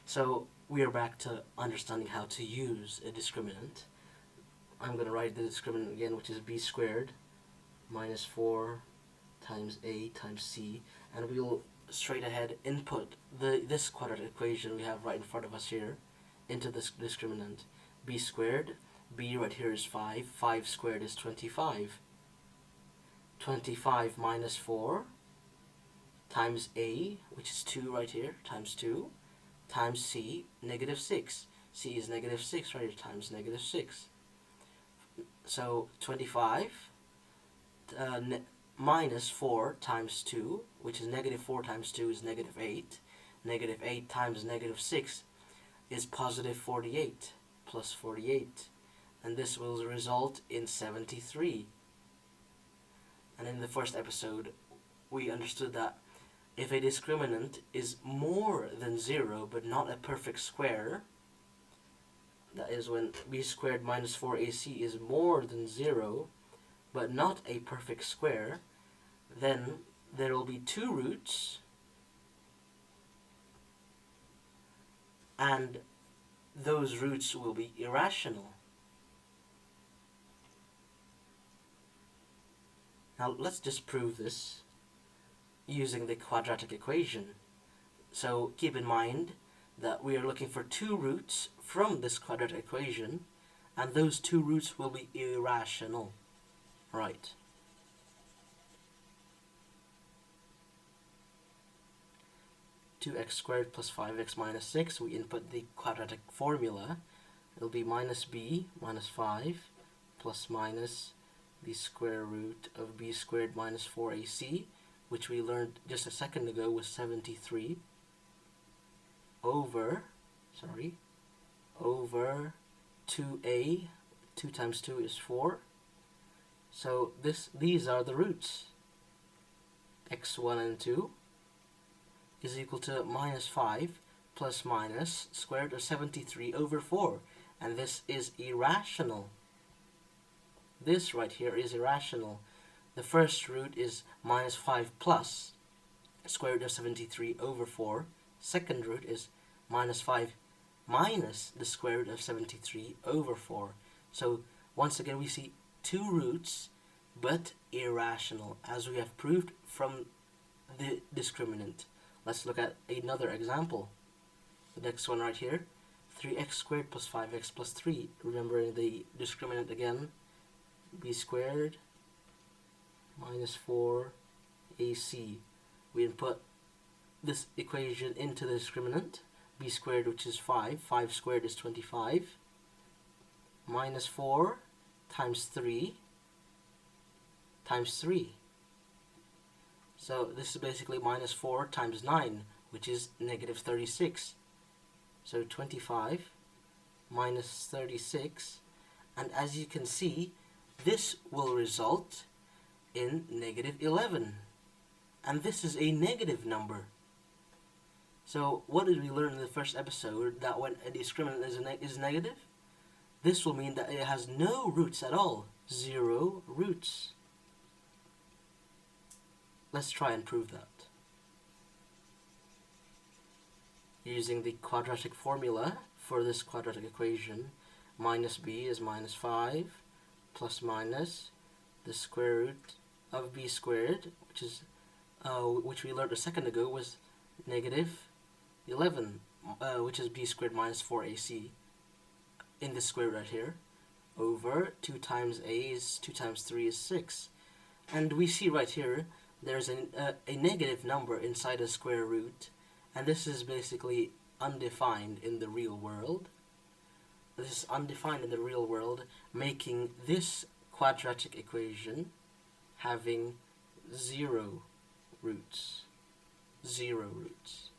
So we are back to understanding how to use a discriminant. I'm going to write the discriminant again, which is b squared minus 4 times a times c, and we'll straight ahead input this quadratic equation we have right in front of us here into this discriminant. B squared, b right here is 5, 5 squared is 25. 25 minus 4 times a, which is 2 right here, times 2, times c, negative 6. C is negative 6 right here, times negative 6. So 25 minus 4 times 2, which is negative 4 times 2 is negative 8. Negative 8 times negative 6 is positive 48, plus 48. And this will result in 73. And in the first episode, we understood that if a discriminant is more than 0 but not a perfect square, that is when b squared minus 4ac is more than 0 but not a perfect square, then there will be two roots and those roots will be irrational. Now let's just prove this using the quadratic equation. So keep in mind that we are looking for two roots from this quadratic equation, and those two roots will be irrational. Right. (2x squared plus 5x minus 6), we input the quadratic formula. It'll be minus b minus 5 plus minus the square root of b squared minus 4ac, which we learned just a second ago was 73, over 2a, 2 times 2 is 4. So these are the roots. x1 and 2 is equal to minus 5 plus minus square root of 73 over 4. And this is irrational. This right here is irrational. The first root is minus 5 plus square root of 73 over 4. Second root is minus 5 minus the square root of 73 over 4. So once again we see two roots but irrational, as we have proved from the discriminant. Let's look at another example. The next one right here, 3x squared plus 5x plus 3. Remember the discriminant again, b squared minus 4ac. We input this equation into the discriminant. B squared, which is 5, 5 squared is 25, minus 4 times 3 times 3. So this is basically minus 4 times 9, which is negative 36. So 25 minus 36, and as you can see, this will result in negative 11. And this is a negative number. So what did we learn in the first episode? That when a discriminant is negative, this will mean that it has no roots at all. 0 roots. Let's try and prove that. Using the quadratic formula for this quadratic equation, minus b is minus 5 plus minus the square root of b squared, which we learned a second ago was negative 11, which is b squared minus 4ac in the square root right here, over 2 times a is 2 times 3 is 6. And we see right here there's a negative number inside a square root, and this is basically undefined in the real world. This is undefined in the real world, making this quadratic equation having 0 roots. 0 roots.